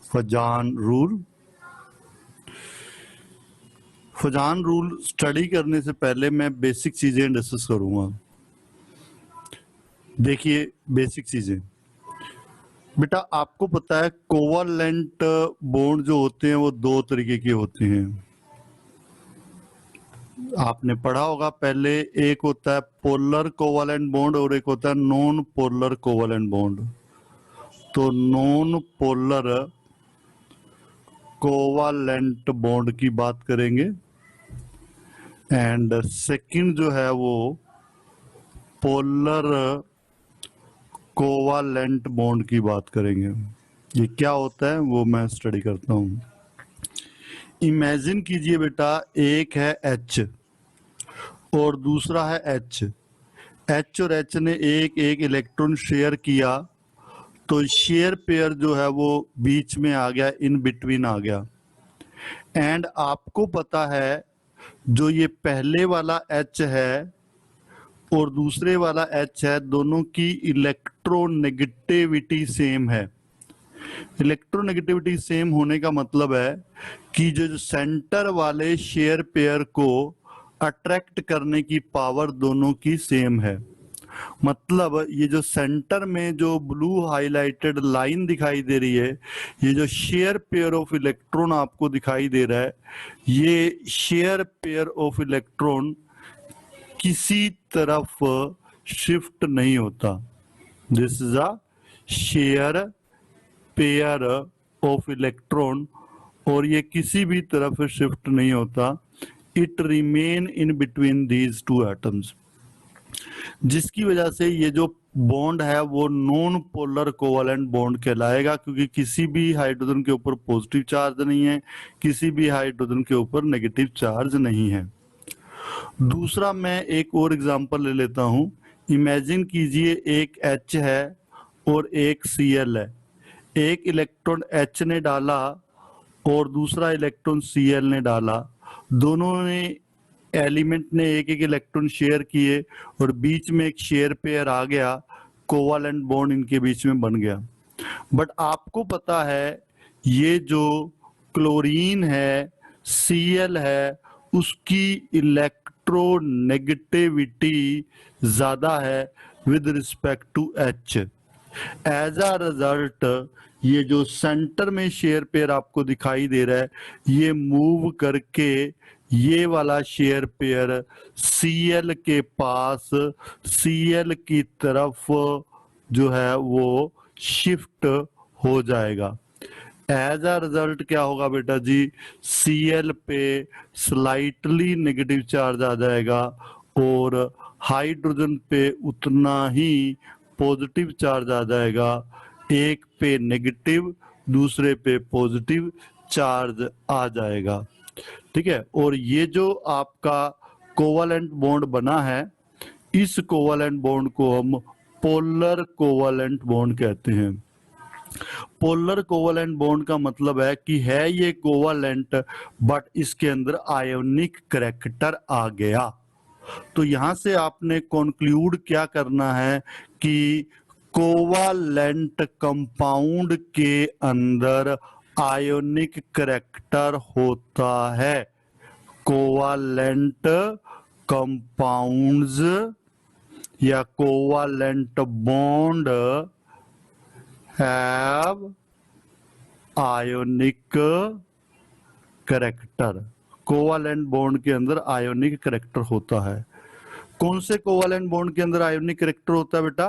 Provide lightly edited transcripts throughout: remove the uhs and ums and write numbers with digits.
Fazan rule. Fazan rule study करने से पहले मैं बेसिक चीजें डिस्कस करूंगा। देखिए बेसिक चीजें बेटा, आपको पता है कोवालेंट बॉन्ड जो होते हैं वो दो तरीके के होते हैं। आपने पढ़ा होगा पहले, एक होता है पोलर कोवालेंट बॉन्ड और एक होता है नॉन पोलर कोवालेंट बॉन्ड। तो नॉन पोलर कोवालेंट बॉन्ड की बात करेंगे एंड सेकंड जो है वो पोलर कोवालेंट बॉन्ड की बात करेंगे। ये क्या होता है वो मैं स्टडी करता हूं। इमेजिन कीजिए बेटा, एक है H और दूसरा है H। H और H ने एक एक इलेक्ट्रॉन शेयर किया, तो शेयर पेयर जो है वो बीच में आ गया, इन बिटवीन आ गया। एंड आपको पता है जो ये पहले वाला H है और दूसरे वाला H है, दोनों की इलेक्ट्रोनेगेटिविटी सेम है। इलेक्ट्रोनेगेटिविटी सेम होने का मतलब है कि जो सेंटर वाले शेयर पेयर को अट्रैक्ट करने की पावर दोनों की सेम है। मतलब ये जो सेंटर में जो ब्लू हाईलाइटेड लाइन दिखाई दे रही है, ये जो शेयर पेयर ऑफ इलेक्ट्रॉन आपको दिखाई दे रहा है, ये शेयर पेयर ऑफ इलेक्ट्रॉन किसी तरफ शिफ्ट नहीं होता। This is a share pair of electron और ये किसी भी तरफ शिफ्ट नहीं होता। It remain in between these two atoms, जिसकी वजह से ये जो बॉन्ड है वो नॉन पोलर कोवेलेंट बॉन्ड कहलाएगा, क्योंकि किसी भी हाइड्रोजन के ऊपर पॉजिटिव चार्ज नहीं है, किसी भी हाइड्रोजन के ऊपर नेगेटिव चार्ज नहीं है। दूसरा मैं एक और एग्जांपल ले लेता हूं। इमेजिन कीजिए एक H है और एक Cl है। एक इलेक्ट्रॉन H ने डाला और दूसरा इलेक्ट्रॉन Cl ने डाला। दोनों ने एलिमेंट ने एक एक इलेक्ट्रॉन शेयर किए और बीच में एक शेयर पेयर आ गया, कोवालेंट बॉन्ड इनके बीच में बन गया। बट आपको पता है ये जो क्लोरीन है, Cl है, उसकी इलेक्ट्रोनेगेटिविटी ज्यादा है with respect to H। As a result ये जो सेंटर में शेयर पेयर आपको दिखाई दे रहा है, ये मूव करके ये वाला शेयर पेयर Cl के पास, Cl की तरफ जो है वो शिफ्ट हो जाएगा। एज अ रिजल्ट क्या होगा बेटा जी, Cl पे स्लाइटली नेगेटिव चार्ज आ जाएगा और हाइड्रोजन पे उतना ही पॉजिटिव चार्ज आ जाएगा। एक पे नेगेटिव, दूसरे पे पॉजिटिव चार्ज आ जाएगा। ठीक है, और ये जो आपका कोवालेंट बॉन्ड बना है, इस कोवालेंट बॉन्ड को हम पोलर कोवालेंट बॉन्ड कहते हैं। पोलर कोवालेंट बॉन्ड का मतलब है कि है ये कोवालेंट बट इसके अंदर आयोनिक करैक्टर आ गया। तो यहां से आपने कंक्लूड क्या करना है कि कोवालेंट कंपाउंड के अंदर आयोनिक करैक्टर होता है। कोवालेंट कंपाउंड्स या covalent bond have ionic character. Covalent bond के अंदर आयोनिक करैक्टर होता है। कौन से कोवालेंट बॉन्ड के अंदर आयोनिक करैक्टर होता है बेटा?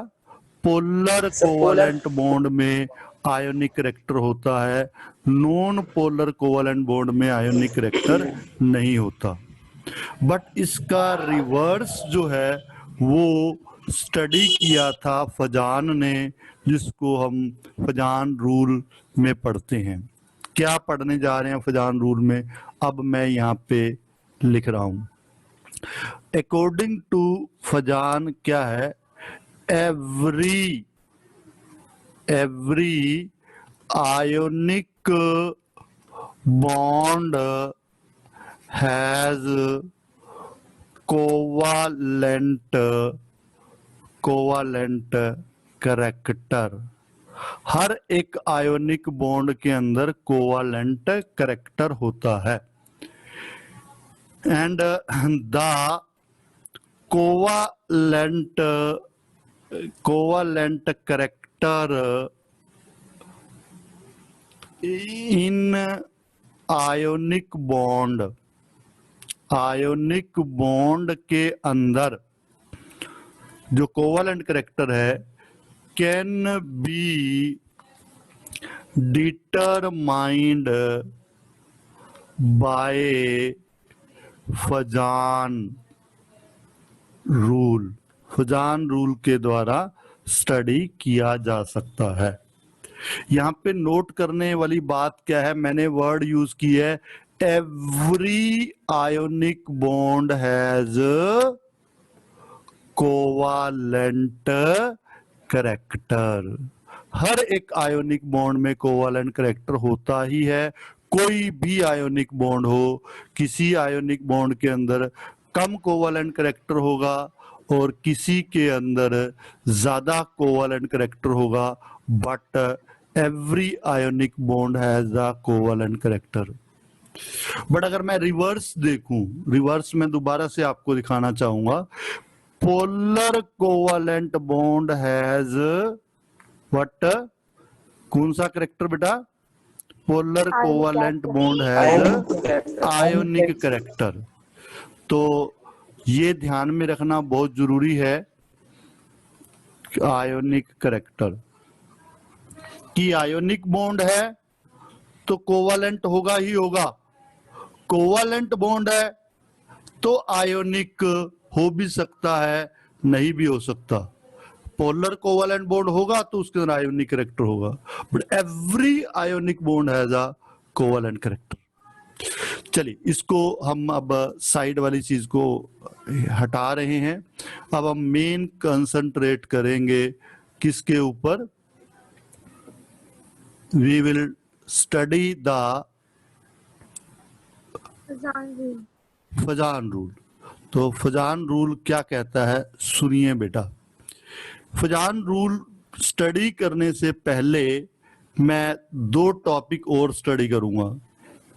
पोलर कोवालेंट बॉन्ड में आयोनिक करैक्टर होता है, नॉन पोलर कोवालेंट बॉन्ड में आयोनिक करैक्टर नहीं होता। बट इसका रिवर्स जो है वो स्टडी किया था फजान ने, जिसको हम फजान रूल में पढ़ते हैं। क्या पढ़ने जा रहे हैं फजान रूल में, अब मैं यहाँ पे लिख रहा हूं। अकॉर्डिंग टू फजान क्या है, every ionic bond has covalent character। हर एक आयोनिक बॉन्ड के अंदर कोवालेंट कैरेक्टर होता है and the covalent character in ionic bond के अंदर जो कोवालेंट कैरेक्टर है can be determined by Fajans rule के द्वारा स्टडी किया जा सकता है। यहां पे नोट करने वाली बात क्या है, मैंने वर्ड यूज की है every ionic bond has covalent character. हर एक आयोनिक बॉन्ड में कोवालेंट कैरेक्टर होता ही है। कोई भी आयोनिक बॉन्ड हो, किसी आयोनिक बॉन्ड के अंदर कम कोवालेंट कैरेक्टर होगा और किसी के अंदर ज्यादा कोवालेंट कैरेक्टर होगा, but every ionic bond has a covalent character. But अगर मैं रिवर्स देखूं, रिवर्स में दोबारा से आपको दिखाना चाहूंगा, polar covalent bond has what, कौन सा कैरेक्टर बेटा? Polar covalent bond has ionic character. तो ये ध्यान में रखना बहुत जरूरी है, आयोनिक कैरेक्टर कि आयोनिक बॉन्ड है तो कोवालेंट होगा ही होगा, कोवालेंट बॉन्ड है तो आयोनिक हो भी सकता है, नहीं भी हो सकता। पोलर कोवालेंट बॉन्ड होगा तो उसके अंदर आयोनिक कैरेक्टर होगा, but every ionic bond has a covalent character. चलिए इसको हम अब साइड वाली चीज को हटा रहे हैं, अब हम मेन कंसंट्रेट करेंगे किसके ऊपर? We will study the Fajans rule. तो फजान रूल क्या कहता है सुनिए बेटा। फजान रूल स्टडी करने से पहले मैं दो टॉपिक और स्टडी करूंगा।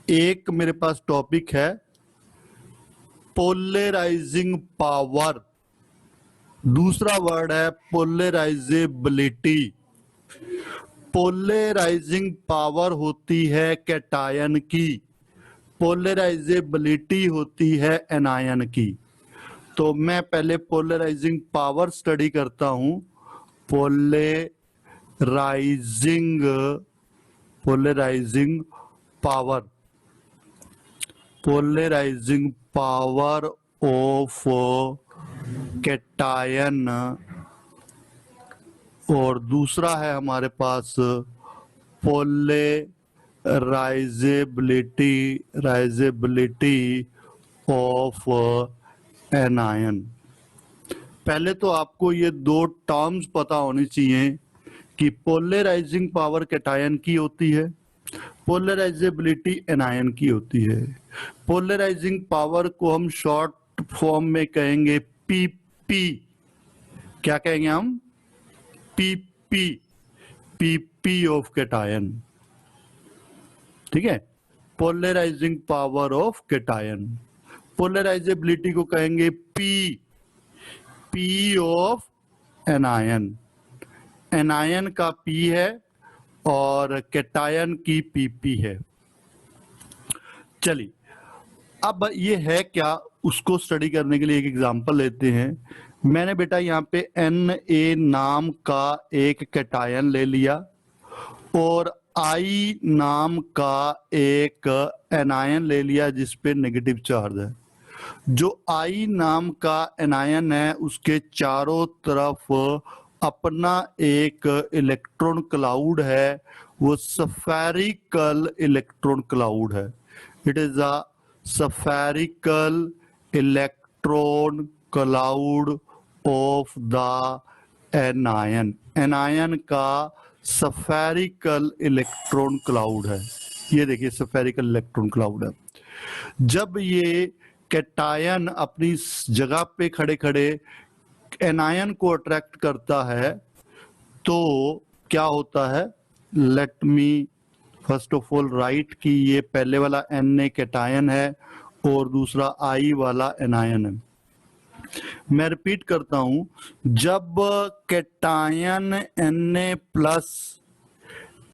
एक मेरे पास टॉपिक है पोलराइजिंग पावर, दूसरा वर्ड है पोलराइजेबिलिटी। पोलराइजिंग पावर होती है कैटायन की, पोलराइजेबिलिटी होती है एनायन की। तो मैं पहले पोलराइजिंग पावर स्टडी करता हूं। पोलराइजिंग पावर ऑफ कैटायन, और दूसरा है हमारे पास पोलराइजेबिलिटी ऑफ एनायन। पहले तो आपको ये दो टर्म्स पता होनी चाहिए कि पोलराइजिंग पावर कैटायन की होती है, पोलराइजेबिलिटी एनायन की होती है। पोलराइजिंग पावर को हम शॉर्ट फॉर्म में कहेंगे पीपी। क्या कहेंगे हम? पीपी ऑफ कैटायन, ठीक है, polarising power of cation. Polarisability को कहेंगे पी ऑफ एनायन। एनायन का पी है और कैटायन की पीपी है। चलिए अब ये है क्या, उसको स्टडी करने के लिए एक एग्जांपल लेते हैं। मैंने बेटा यहाँ पे Na नाम का एक कैटायन ले लिया और I नाम का एक एनायन ले लिया जिस पे नेगेटिव चार्ज है। जो I नाम का एनायन है उसके चारों तरफ अपना एक इलेक्ट्रॉन क्लाउड है, वो सफेरिकल इलेक्ट्रॉन क्लाउड है। It is a spherical electron cloud of the anion. Anion का सफेरिकल इलेक्ट्रॉन क्लाउड है, ये देखिए सफेरिकल इलेक्ट्रॉन क्लाउड है। जब ये कैटायन अपनी जगह पे खड़े खड़े एनायन को अट्रैक्ट करता है तो क्या होता है, let me first of all right कि ये पहले वाला Na कैटायन है और दूसरा I वाला एनायन है। मैं रिपीट करता हूं, जब cation Na plus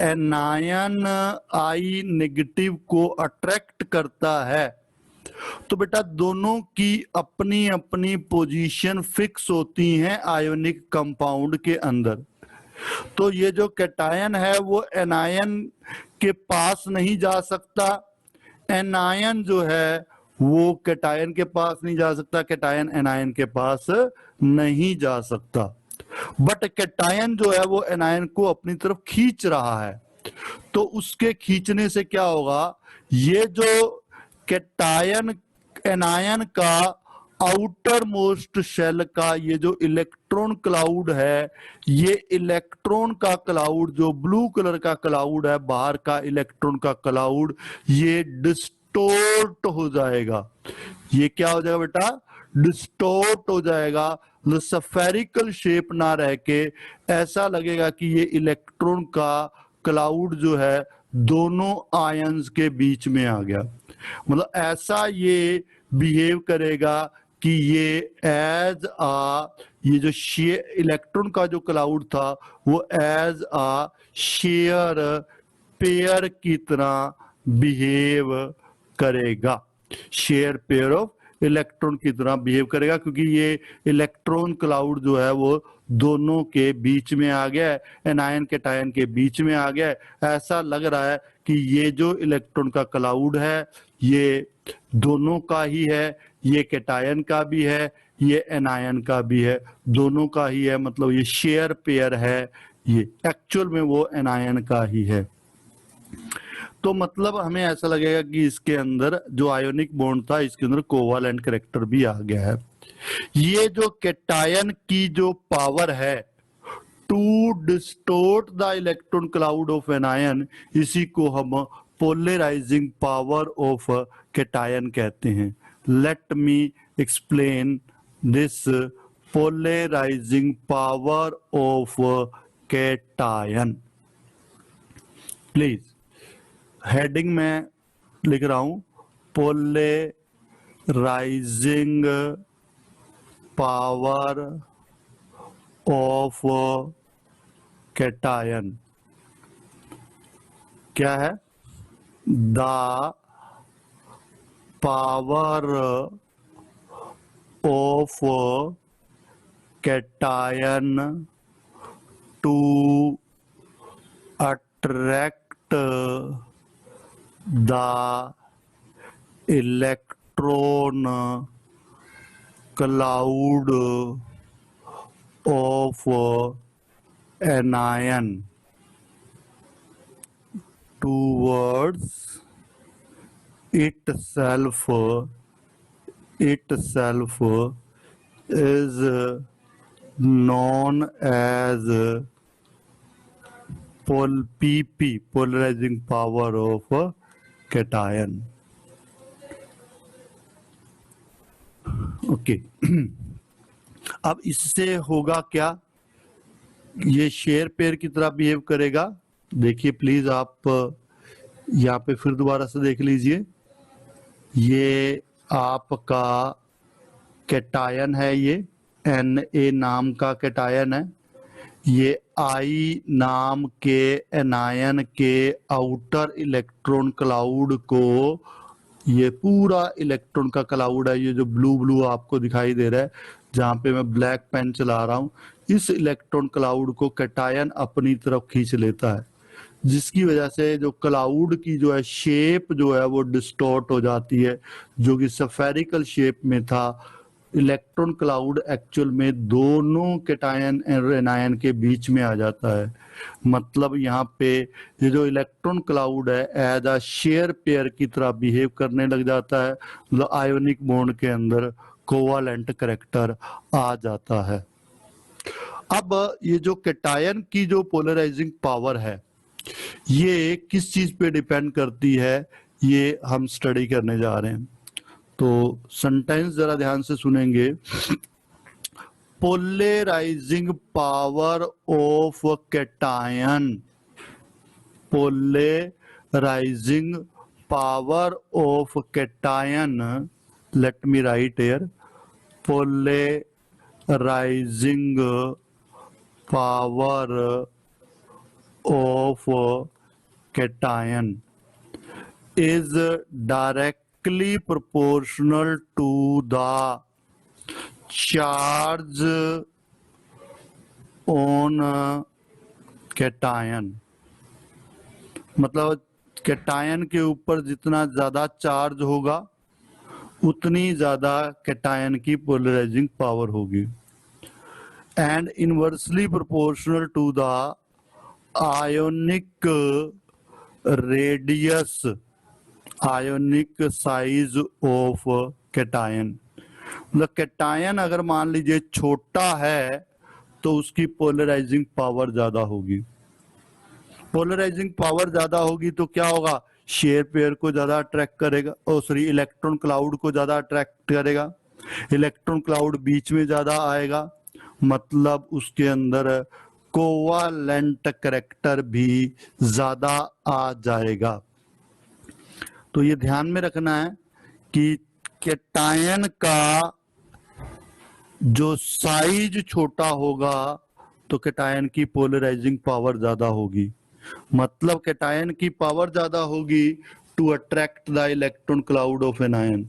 anion I negative को अट्रैक्ट करता है तो बेटा दोनों की अपनी अपनी पोजीशन फिक्स होती हैं आयोनिक कंपाउंड के अंदर। तो ये जो कैटायन है वो एनायन के पास नहीं जा सकता, एनायन जो है वो कैटायन के पास नहीं जा सकता, कैटायन एनायन के पास नहीं जा सकता। बट कैटायन जो है वो एनायन को अपनी तरफ खींच रहा है। तो उसके खींचने से क्या होगा, ये जो कैटायन एनायन का आउटर मोस्ट शेल का ये जो इलेक्ट्रॉन क्लाउड है, ये इलेक्ट्रॉन का क्लाउड जो ब्लू कलर का क्लाउड है, बाहर का इलेक्ट्रॉन का क्लाउड, ये डिस्टोर्ट हो जाएगा। ये क्या हो जाएगा बेटा, डिस्टोर्ट हो जाएगा। स्फेरिकल शेप ना रह के ऐसा लगेगा कि ये इलेक्ट्रॉन का क्लाउड जो है दोनों आयंस के बीच में आ गया। मतलब ऐसा ये बिहेव करेगा कि ये एज आ, ये जो शेयर इलेक्ट्रॉन का जो क्लाउड था वो एज आ शेयर पेयर की तरह बिहेव करेगा, शेयर पेयर ऑफ इलेक्ट्रॉन की तरह बिहेव करेगा, क्योंकि ये इलेक्ट्रॉन क्लाउड जो है वो दोनों के बीच में आ गया है, एनायन कैटायन के बीच में आ गया है। ऐसा लग रहा है कि ये जो इलेक्ट्रॉन का क्लाउड है ये दोनों का ही है, ये कैटायन का भी है, ये एनायन का भी है, दोनों का ही है। मतलब ये शेयर पेयर है, ये एक्चुअल में वो एनायन का ही है। तो मतलब हमें ऐसा लगेगा कि इसके अंदर जो आयोनिक बॉन्ड था इसके अंदर कोवालेंट कैरेक्टर भी आ गया है। ये जो कैटायन की जो पावर है to distort the electron cloud of an ion, इसी को हम पोलराइजिंग पावर ऑफ कैटायन कहते हैं। Let me explain this polarising power of cation. Please heading में लिख रहा हूं पोलराइजिंग पावर ऑफ कैटायन क्या है, the power of cation to attract the electron cloud of an ion towards itself is known as PP, polarizing power of cation. Okay. अब इससे होगा क्या, ये शेयर पेयर की तरह बिहेव करेगा। देखिए प्लीज आप यहाँ पे फिर दोबारा से देख लीजिए, ये आपका कैटायन है, ये Na नाम का कैटायन है, ये I नाम के एनायन के आउटर इलेक्ट्रॉन क्लाउड को, ये पूरा इलेक्ट्रॉन का क्लाउड है, ये जो ब्लू ब्लू आपको दिखाई दे रहा है जहां पे मैं ब्लैक पेन चला रहा हूं, इस इलेक्ट्रॉन क्लाउड को कैटायन अपनी तरफ खींच लेता है, जिसकी वजह से जो क्लाउड की जो है शेप जो है वो डिस्टॉर्ट हो जाती है। जो कि स्फेरिकल शेप में था, इलेक्ट्रॉन क्लाउड एक्चुअल में दोनों कैटायन और एनायन के बीच में आ जाता है। मतलब यहाँ पे ये जो इलेक्ट्रॉन क्लाउड है एज अ शेयर पेयर की तरह बिहेव करने लग जाता है, मतलब आयोनिक बॉन्ड के अंदर कोवालेंट कैरेक्टर आ जाता है। अब ये जो कैटायन की जो पोलराइजिंग पावर है ये किस चीज पे डिपेंड करती है, ये हम स्टडी करने जा रहे हैं। तो सेंटेंस जरा ध्यान से सुनेंगे। Polarising power of cation, polarising power of cation, let me write here, polarising power of cation is directly proportional to the charge on cation। मतलब कैटायन के ऊपर जितना ज्यादा चार्ज होगा उतनी ज्यादा कैटायन की पोलराइजिंग पावर होगी, and inversely proportional to the ionic radius, ionic size of cation. मतलब कैटायन अगर मान लीजिए छोटा है तो उसकी पोलराइजिंग पावर ज्यादा होगी, पोलराइजिंग पावर ज्यादा होगी तो क्या होगा, शेयर पेयर को ज्यादा अट्रैक्ट करेगा, सॉरी इलेक्ट्रॉन क्लाउड को ज्यादा अट्रैक्ट करेगा, इलेक्ट्रॉन क्लाउड बीच में ज्यादा आएगा, मतलब उसके अंदर कोवालेंट करैक्टर भी ज्यादा आ जाएगा। तो ये ध्यान में रखना है कि कैटायन का जो साइज छोटा होगा तो कैटायन की पोलराइजिंग पावर ज्यादा होगी, मतलब कैटायन की पावर ज्यादा होगी to attract the electron cloud of an ion.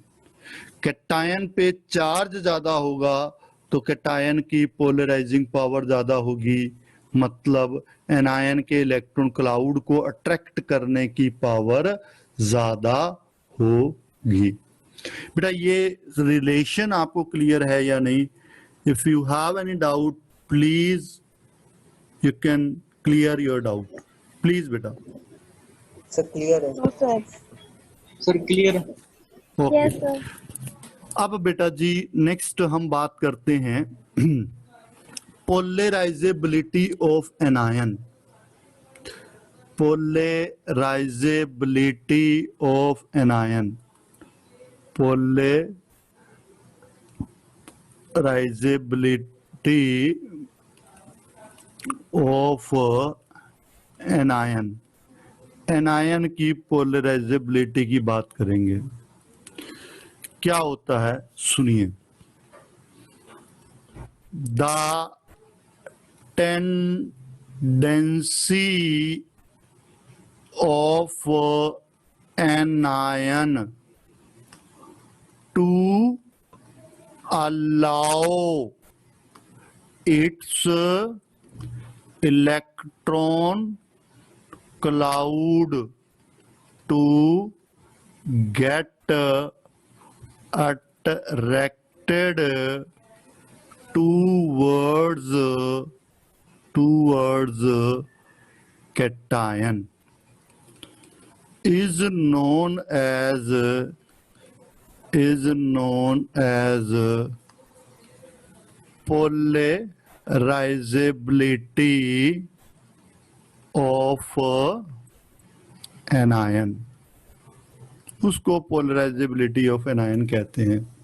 Cation पे चार्ज ज्यादा होगा तो कैटायन की पोलराइजिंग पावर ज्यादा होगी, मतलब एनायन के इलेक्ट्रॉन क्लाउड को अट्रैक्ट करने की पावर ज्यादा होगी। बेटा ये रिलेशन आपको क्लियर है या नहीं? If you have any doubt please you can clear your doubt, please बेटा। सर क्लियर है सर, क्लियर है। Okay yes sir. अब बेटा जी नेक्स्ट हम बात करते हैं polarisability of an ion, polarisability of an ion, polarisability of an ion, an ion की पोलराइजेबिलिटी की बात करेंगे। क्या होता है सुनिए, the tendency of an ion to allow its electron cloud to get attracted towards cation is known as polarizability of an ion। उसको polarisability of anion कहते हैं।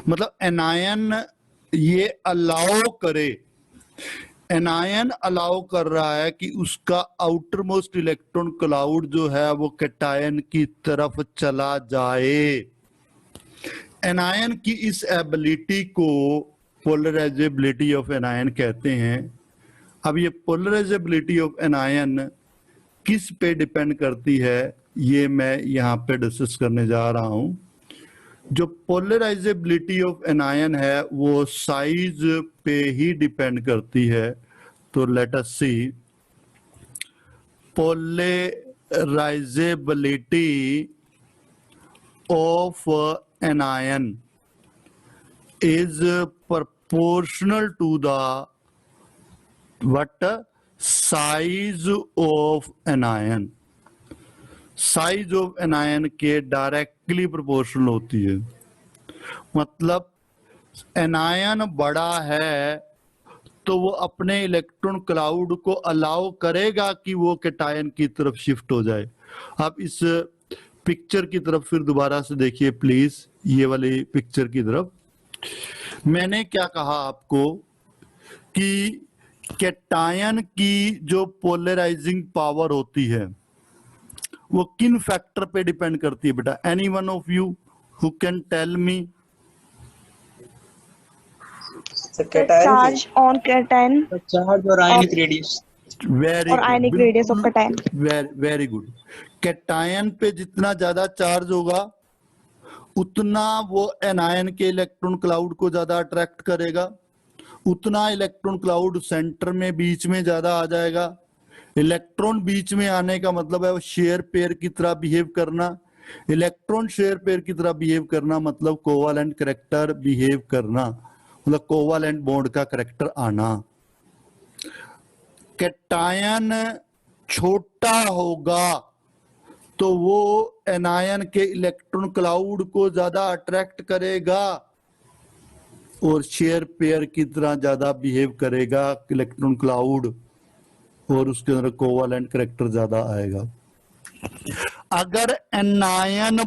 मतलब एनायन ये अलाउ करे, एनायन अलाउ कर रहा है कि उसका आउटर मोस्ट इलेक्ट्रॉन क्लाउड जो है वो कैटायन की तरफ चला जाए। एनायन की इस एबिलिटी को पोलराइजेबिलिटी ऑफ एनायन कहते हैं। अब ये पोलराइजेबिलिटी ऑफ एनायन किस पे डिपेंड करती है ये मैं यहाँ पे डिस्कस करने जा रहा हूं। जो पोलराइजेबिलिटी ऑफ एनायन है वो साइज पे ही डिपेंड करती है। तो let us see, polarisability of an ion is proportional to the what size of an ion, size of anion के डायरेक्टली प्रोपोर्शनल होती है। मतलब एनायन बड़ा है तो वो अपने इलेक्ट्रॉन क्लाउड को अलाउ करेगा कि वो कैटायन की तरफ शिफ्ट हो जाए। आप इस पिक्चर की तरफ फिर दोबारा से देखिए प्लीज, ये वाली पिक्चर की तरफ। मैंने क्या कहा आपको कि कैटायन की जो पोलराइजिंग पावर होती है वो किन फैक्टर पे डिपेंड करती है बेटा? Any one of you who can tell me? Sir cation charge on cation sir charge और आयनिक रेडियस। वेरी और ionic radius of cation. Very good. Cation पे जितना ज्यादा चार्ज होगा उतना वो एनायन के इलेक्ट्रॉन क्लाउड को ज्यादा अट्रैक्ट करेगा, उतना इलेक्ट्रॉन क्लाउड सेंटर में बीच में ज्यादा आ जाएगा। इलेक्ट्रॉन बीच में आने का मतलब है शेयर पेयर की तरह बिहेव करना। इलेक्ट्रॉन शेयर पेयर की तरह बिहेव करना मतलब कोवालेंट करैक्टर बिहेव करना, मतलब कोवालेंट बॉन्ड का करैक्टर आना। कैटायन छोटा होगा तो वो एनायन के इलेक्ट्रॉन क्लाउड को ज्यादा अट्रैक्ट करेगा और शेयर पेयर की तरह ज्यादा बिहेव करेगा इलेक्ट्रॉन क्लाउड, और उसके अंदर कोवालेंट करैक्टर ज्यादा आएगा। अगर एनायन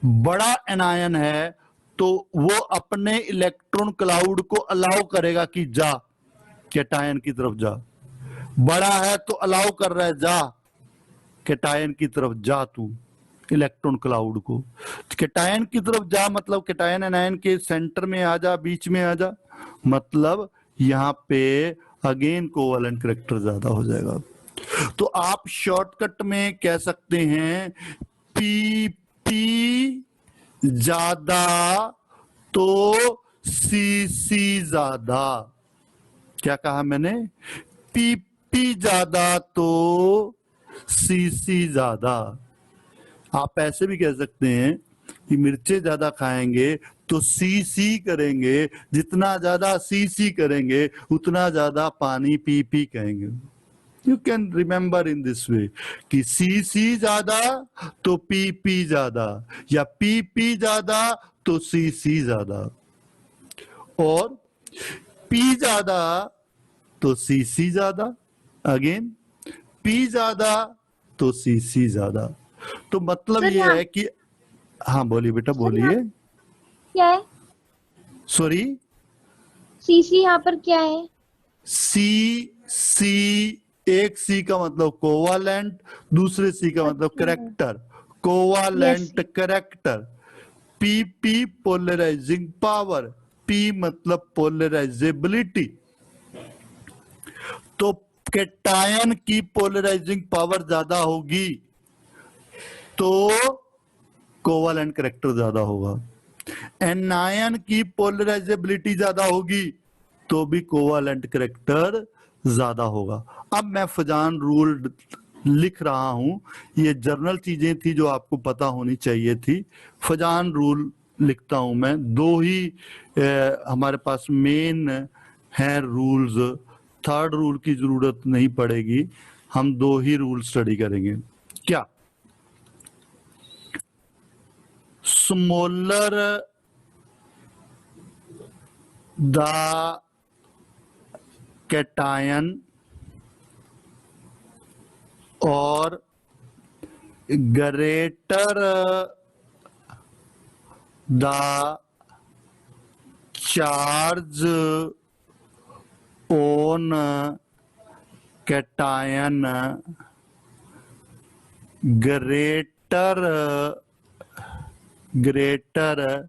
बड़ा एनायन है तो वो अपने इलेक्ट्रॉन क्लाउड को अलाउ करेगा कि जा कैटायन की तरफ जा। बड़ा है तो अलाउ कर रहा है, जा कैटायन की तरफ जा तू इलेक्ट्रॉन क्लाउड को। कैटायन की तरफ जा मतलब कैटायन एनायन के सेंटर में आ जा, बीच में आ जा, मतलब यहां पे अगेन कोवेलेंट करैक्टर ज्यादा हो जाएगा। तो आप शॉर्टकट में कह सकते हैं पी पी ज्यादा तो सी सी ज्यादा। क्या कहा मैंने? पी पी ज्यादा तो सी सी ज्यादा। आप ऐसे भी कह सकते हैं कि मिर्चे ज्यादा खाएंगे तो सी सी करेंगे, जितना ज्यादा सी सी करेंगे उतना ज्यादा पानी पी पी कहेंगे। You can remember in this way कि सी सी ज्यादा तो पी पी ज्यादा, या पी पी ज्यादा तो सी सी ज्यादा, और पी ज्यादा तो सी सी ज्यादा, अगेन पी ज्यादा तो सी सी ज्यादा। तो मतलब सर, ये यहाँ- है कि हाँ बोलिए बेटा बोलिए। क्या है सॉरी, सीसी यहाँ पर क्या है? सी सी, एक सी का मतलब कोवालेंट, दूसरे सी का मतलब character, covalent character. P P polarising power, P मतलब पोलराइजेबिलिटी। तो कैटायन की पोलराइजिंग पावर ज्यादा होगी तो कोवालेंट करैक्टर ज्यादा होगा। एनायन की पोलराइजेबिलिटी ज्यादा होगी तो भी कोवालेंट करैक्टर ज्यादा होगा। अब मैं फजान रूल लिख रहा हूं, ये जर्नल चीजें थी जो आपको पता होनी चाहिए थी। फजान रूल लिखता हूं मैं, दो ही हमारे पास मेन है रूल्स, थर्ड रूल की जरूरत नहीं पड़ेगी, हम दो ही रूल स्टडी करेंगे। क्या? स्मॉलर द कैटायन और greater the charge on cation, greater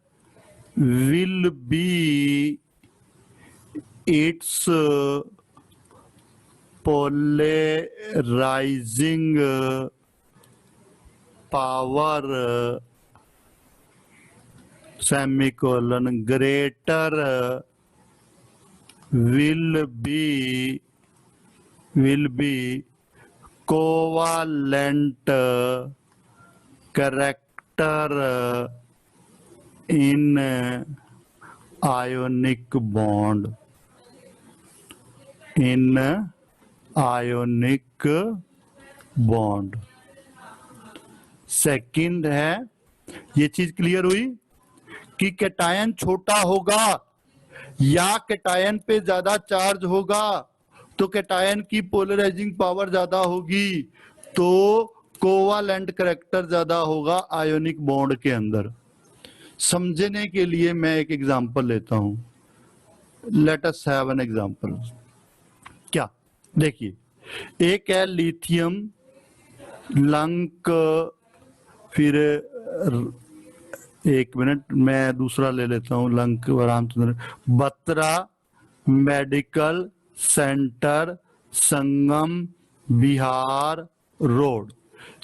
will be its polarizing power, semicolon, greater will be covalent character in ionic bond, in ionic bond। Second है, ये चीज क्लियर हुई कि कैटायन छोटा होगा या कैटायन पे ज्यादा चार्ज होगा तो कैटायन की पोलराइजिंग पावर ज्यादा होगी तो कोवालेंट करैक्टर ज्यादा होगा आयोनिक बॉन्ड के अंदर। समझने के लिए मैं एक एग्जांपल लेता हूं। Let us have an example. क्या देखिए, एक है लिथियम, लंक, फिर एक मिनट मैं दूसरा ले लेता हूं, लंक रामचंद्र, बत्रा, मेडिकल सेंटर, संगम, बिहार रोड।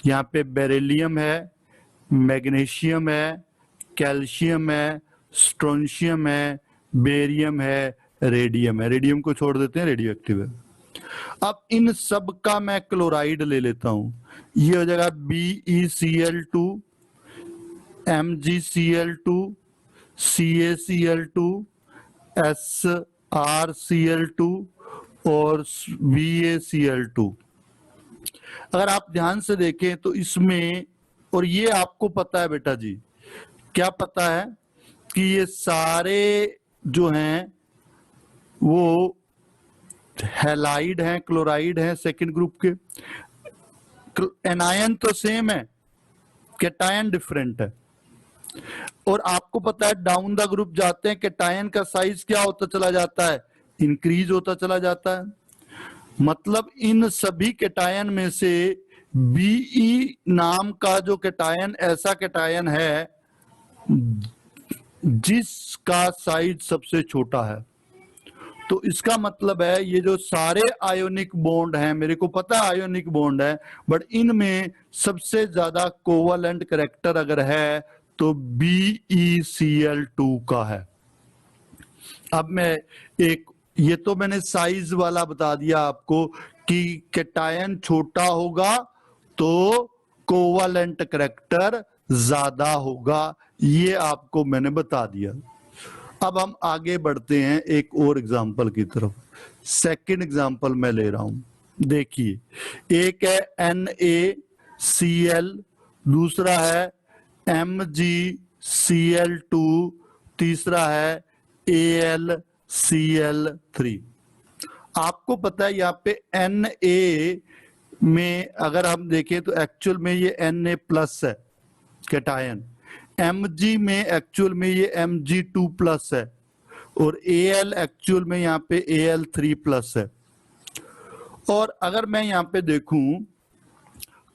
यहाँ पे बेरिलियम है, मैग्नीशियम है, कैल्शियम है, स्ट्रोंशियम है, बेरियम है, रेडियम है। रेडियम को छोड़ देते हैं, रेडियो एक्टिव है। अब इन सब का मैं क्लोराइड ले लेता हूं, ये हो जाएगा BeCl2, MgCl2, CaCl2, SrCl2 और VaCl2। अगर आप ध्यान से देखें तो इसमें, और ये आपको पता है बेटा जी, क्या पता है कि ये सारे जो हैं वो हैलाइड हैं, क्लोराइड हैं सेकंड ग्रुप के। एनायन तो सेम है, कैटायन डिफरेंट है। और आपको पता है डाउन द ग्रुप जाते हैं कैटायन का साइज क्या होता चला जाता है, इंक्रीज होता चला जाता है। मतलब इन सभी कैटायन में से Be नाम का जो कैटायन ऐसा कैटायन है जिसका साइज सबसे छोटा है। तो इसका मतलब है ये जो सारे आयोनिक बॉन्ड हैं, मेरे को पता है आयोनिक बॉन्ड है, बट इनमें सबसे ज्यादा कोवलेंट कैरेक्टर अगर है तो BeCl2 का है। अब मैं एक, ये तो मैंने साइज वाला बता दिया आपको कि कैटायन छोटा होगा तो कोवलेंट कैरेक्टर ज्यादा होगा, ये आपको मैंने बता दिया। अब हम आगे बढ़ते हैं एक और एग्जांपल की तरफ। सेकंड एग्जांपल मैं ले रहा हूं, देखिए, एक है NaCl, दूसरा है MgCl2, तीसरा है AlCl3। आपको पता है यहाँ पे Na में अगर हम देखें तो एक्चुअल में ये Na प्लस है कैटायन, Mg में एक्चुअल में ये Mg2 प्लस है, और Al एक्चुअल में यहाँ पे Al3 प्लस है। और अगर मैं यहाँ पे देखूं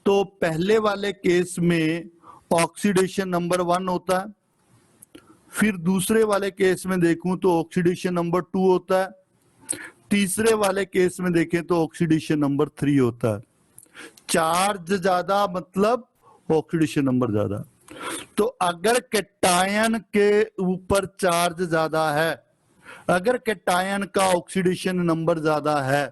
तो पहले वाले केस में ऑक्सीडेशन नंबर 1 होता है, फिर दूसरे वाले केस में देखूं तो ऑक्सीडेशन नंबर 2 होता है, तीसरे वाले केस में देखें तो ऑक्सीडेशन नंबर 3 होता है। चार्ज ज्यादा मतलब ऑक्सीडेशन नंबर ज्यादा। तो अगर कैटायन के ऊपर चार्ज ज्यादा है, अगर कैटायन का ऑक्सीडेशन नंबर ज्यादा है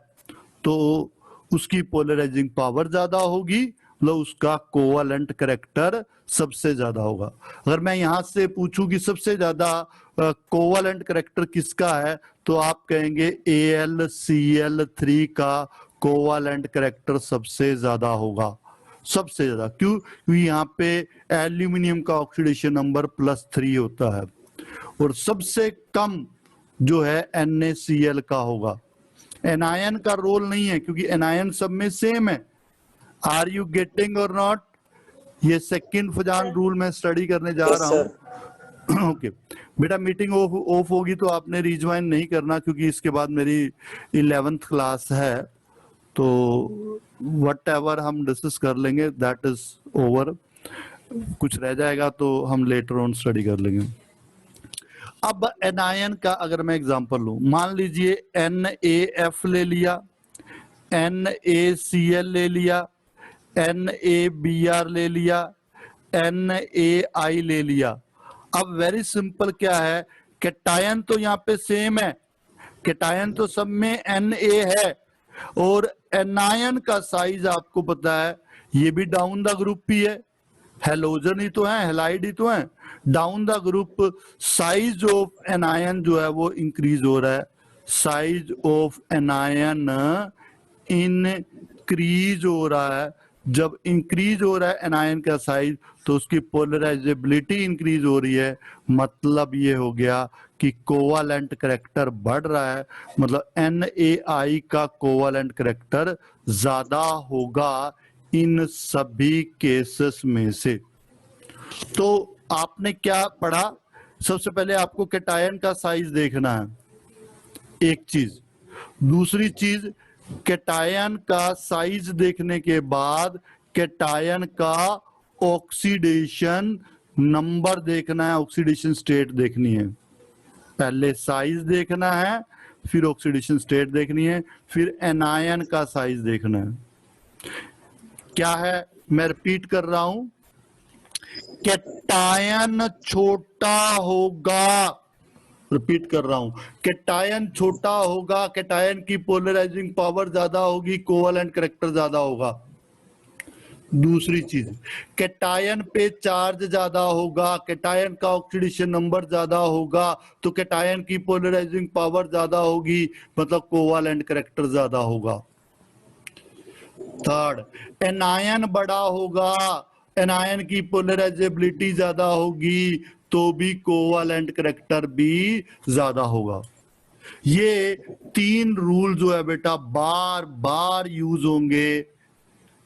तो उसकी पोलराइजिंग पावर ज्यादा होगी, मतलब उसका कोवलेंट कैरेक्टर सबसे ज्यादा होगा। अगर मैं यहां से पूछूं कि सबसे ज्यादा कोवलेंट कैरेक्टर किसका है तो आप कहेंगे AlCl3 का कोवलेंट कैरेक्टर सबसे ज्यादा होगा, सबसे ज्यादा। क्यों? क्योंकि यहाँ पे एल्यूमिनियम का ऑक्सीडेशन नंबर +3 होता है, और सबसे कम जो है NaCl का होगा। एनायन का रोल नहीं है क्योंकि एनायन सब में सेम है। आर यू गेटिंग और नॉट? ये सेकंड फजान रूल में स्टडी करने जा Yes, रहा हूँ। ओके बेटा, मीटिंग ऑफ होगी तो आपने रिज्वाइन नहीं करना क्योंकि इसके बाद मेरी 11th क्लास है, तो वट एवर हम डिस्कस कर लेंगे दैट इज ओवर। कुछ रह जाएगा तो हम लेटर ऑन स्टडी कर लेंगे। अब एनायन का अगर मैं एग्जांपल लूं, मान लीजिए NaF ले लिया, NaCl ले लिया, NaBr ले लिया, NaI ले लिया। अब वेरी सिंपल क्या है, कैटायन तो यहाँ पे सेम है, कैटायन तो सब में Na है, और एनायन का साइज आपको पता है ये भी डाउन द ग्रुप ही है, हेलोजन ही तो है, हेलाइड ही तो है। Down the group size of anion जो है वो इंक्रीज हो रहा है, साइज ऑफ एनायन इंक्रीज हो रहा है। जब इंक्रीज हो रहा है एनायन का साइज तो उसकी पोलराइजेबिलिटी इंक्रीज हो रही है, मतलब ये हो गया कि कोवालेंट कैरेक्टर बढ़ रहा है, मतलब NaI का कोवालेंट कैरेक्टर ज्यादा होगा इन सभी केसेस में से। तो आपने क्या पढ़ा? सबसे पहले आपको कैटायन का साइज देखना है, एक चीज। दूसरी चीज, कैटायन का साइज देखने के बाद कैटायन का ऑक्सीडेशन नंबर देखना है, ऑक्सीडेशन स्टेट देखनी है। पहले साइज देखना है, फिर ऑक्सीडेशन स्टेट देखनी है, फिर एनायन का साइज देखना है। क्या है, मैं रिपीट कर रहा हूं, कैटायन छोटा होगा, रिपीट कर रहा हूं, कैटायन छोटा होगा, कैटायन की पोलराइजिंग पावर ज्यादा होगी, कोवेलेंट करैक्टर ज्यादा होगा। दूसरी चीज, कैटायन पे चार्ज ज्यादा होगा, कैटायन का ऑक्सीडेशन नंबर ज्यादा होगा, तो कैटायन की पोलराइजिंग पावर ज्यादा होगी, मतलब कोवेलेंट करैक्टर ज्यादा होगा। थर्ड, एनायन बड़ा होगा, एनायन की पोलराइजेबिलिटी ज्यादा होगी, तो भी कोवेलेंट करैक्टर भी ज्यादा होगा। ये तीन रूल जो है बेटा बार बार यूज होंगे,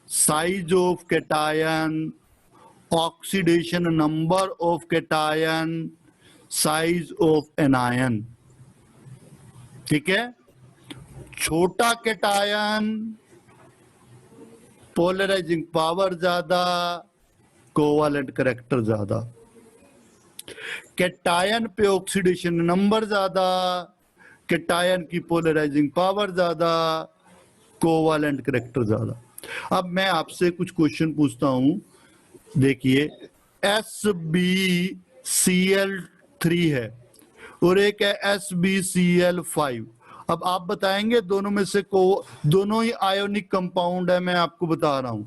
size of cation, oxidation number of cation, size of anion. ठीक है, छोटा कैटायन, पोलराइजिंग पावर ज्यादा, कोवेलेंट करैक्टर ज्यादा। कैटायन पे ऑक्सीडेशन नंबर ज्यादा, कैटायन की पोलराइजिंग पावर ज्यादा, कोवेलेंट करैक्टर ज्यादा। अब मैं आपसे कुछ क्वेश्चन पूछता हूं, देखिए SbCl3 है और एक है SbCl5। अब आप बताएंगे दोनों में से दोनों ही आयोनिक कंपाउंड है, मैं आपको बता रहा हूं,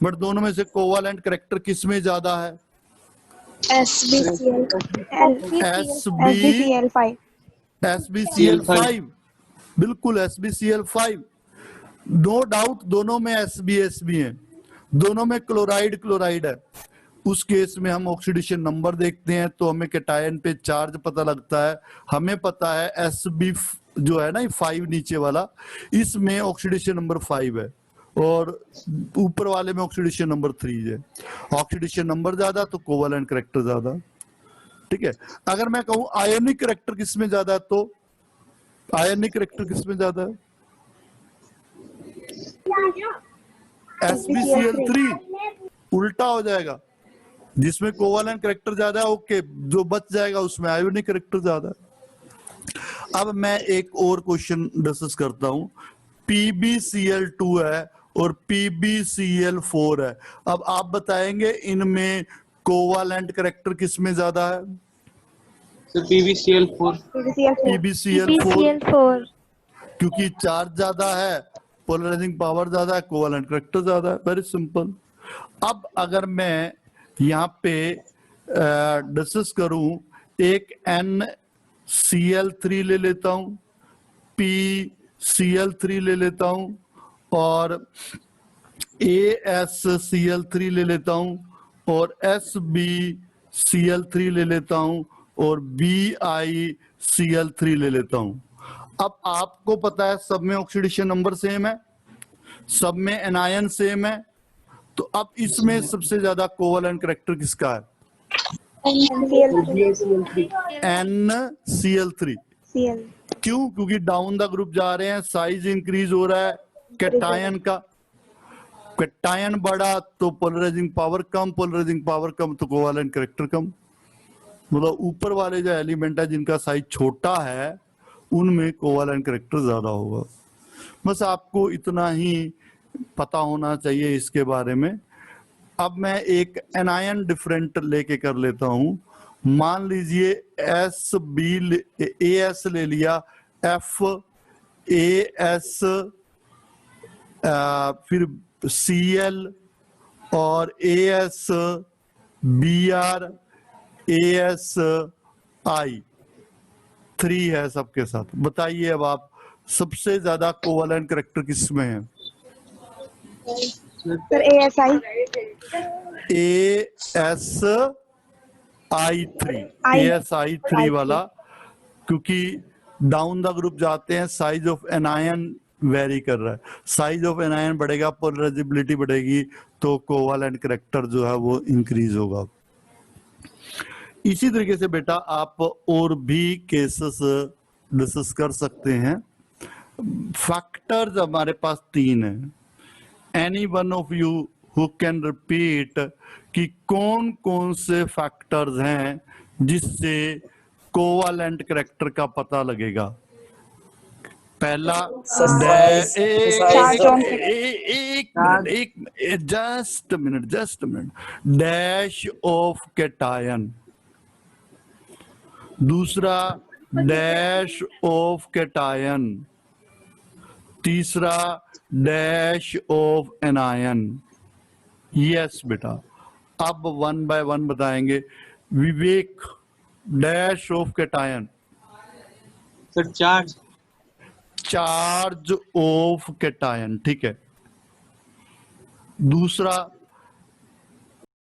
बट दोनों में से कोवेलेंट करैक्टर किस में ज्यादा है? SbCl5। SbCl5, बिल्कुल SbCl5, नो डाउट दोनों में SbSb है, दोनों में क्लोराइड क्लोराइड है। उस केस में हम ऑक्सीडेशन नंबर देखते हैं तो हमें कैटायन पे चार्ज पता लगता है, हमें पता है Sb जो है ना 5 नीचे वाला, इसमें ऑक्सीडेशन नंबर 5 है और ऊपर वाले में ऑक्सीडेशन नंबर 3 है। ऑक्सीडेशन नंबर ज्यादा तो कोवेलेंट करैक्टर ज्यादा। ठीक है, अगर मैं कहूं आयनिक करैक्टर किसमें ज्यादा है, तो आयनिक करैक्टर किसमें ज्यादा है? SbCl3, उल्टा हो जाएगा, जिसमें कोवेलेंट करैक्टर ज्यादा है ओके, जो बच जाएगा उसमें आयोनिक करैक्टर ज्यादा है। अब मैं एक और क्वेश्चन डिस्कस करता हूं, PbCl2 है और PbCl4 है। अब आप बताएंगे इनमें कोवेलेंट करैक्टर किसमें ज्यादा है? So PbCl4. PbCl4, क्योंकि चार्ज ज्यादा है, पोलराइजिंग पावर ज्यादा है, कोवेलेंट करैक्टर ज्यादा है, वेरी सिंपल। अब अगर मैं यहाँ पे डिस्कस करूं, एक NCl3 ले लेता हूं, PCl3 ले लेता हूं और AsCl3 ले लेता हूं और SbCl3 ले लेता हूं और BiCl3 ले लेता हूं। अब आपको पता है सब में ऑक्सीडेशन नंबर सेम है, सब में एनायन सेम है, तो अब इसमें सबसे ज्यादा कोवेलेंट करैक्टर किसका है? NCl3। क्यों? क्योंकि डाउन द ग्रुप जा रहे हैं, साइज इंक्रीज हो रहा है कैटायन का, कैटायन बढ़ा तो पोलराइजिंग पावर कम, पोलराइजिंग पावर कम तो कोवेलेंट करैक्टर कम। मतलब ऊपर वाले जो एलिमेंट है जिनका साइज छोटा है उनमें कोवेलेंट करैक्टर ज्यादा होगा। बस आपको इतना ही पता होना चाहिए इसके बारे में। अब मैं एक एनायन डिफरेंट लेके कर लेता हूं, मान लीजिए AS ले लिया, FAS, फिर Cl और AS, Br, ASI 3 है सबके साथ। बताइए अब आप सबसे ज्यादा कोवेलेंट करैक्टर किसमें है? Sir ASI। ASI3 वाला, क्योंकि डाउन द ग्रुप जाते हैं, साइज ऑफ एनायन वेरी कर रहा है, साइज ऑफ एनायन बढ़ेगा, पोलराइजेबिलिटी बढ़ेगी, तो कोवेलेंट करैक्टर जो है वो इंक्रीज होगा। इसी तरीके से बेटा आप और भी केसेस डिस्कस कर सकते हैं। फैक्टर्स हमारे पास 3 है। Any one of you who can repeat कि कौन कौन से फैक्टर्स हैं जिससे कोवालेंट कैरेक्टर का पता लगेगा। पहला Size, Charge on just minute dash of cation, दूसरा डैश ऑफ कैटायन, तीसरा डैश ऑफ एनायन। यस बेटा, अब 1 बाय 1 बताएंगे। Vivek, dash of cation. Sir, charge. Charge of cation, ठीक है। दूसरा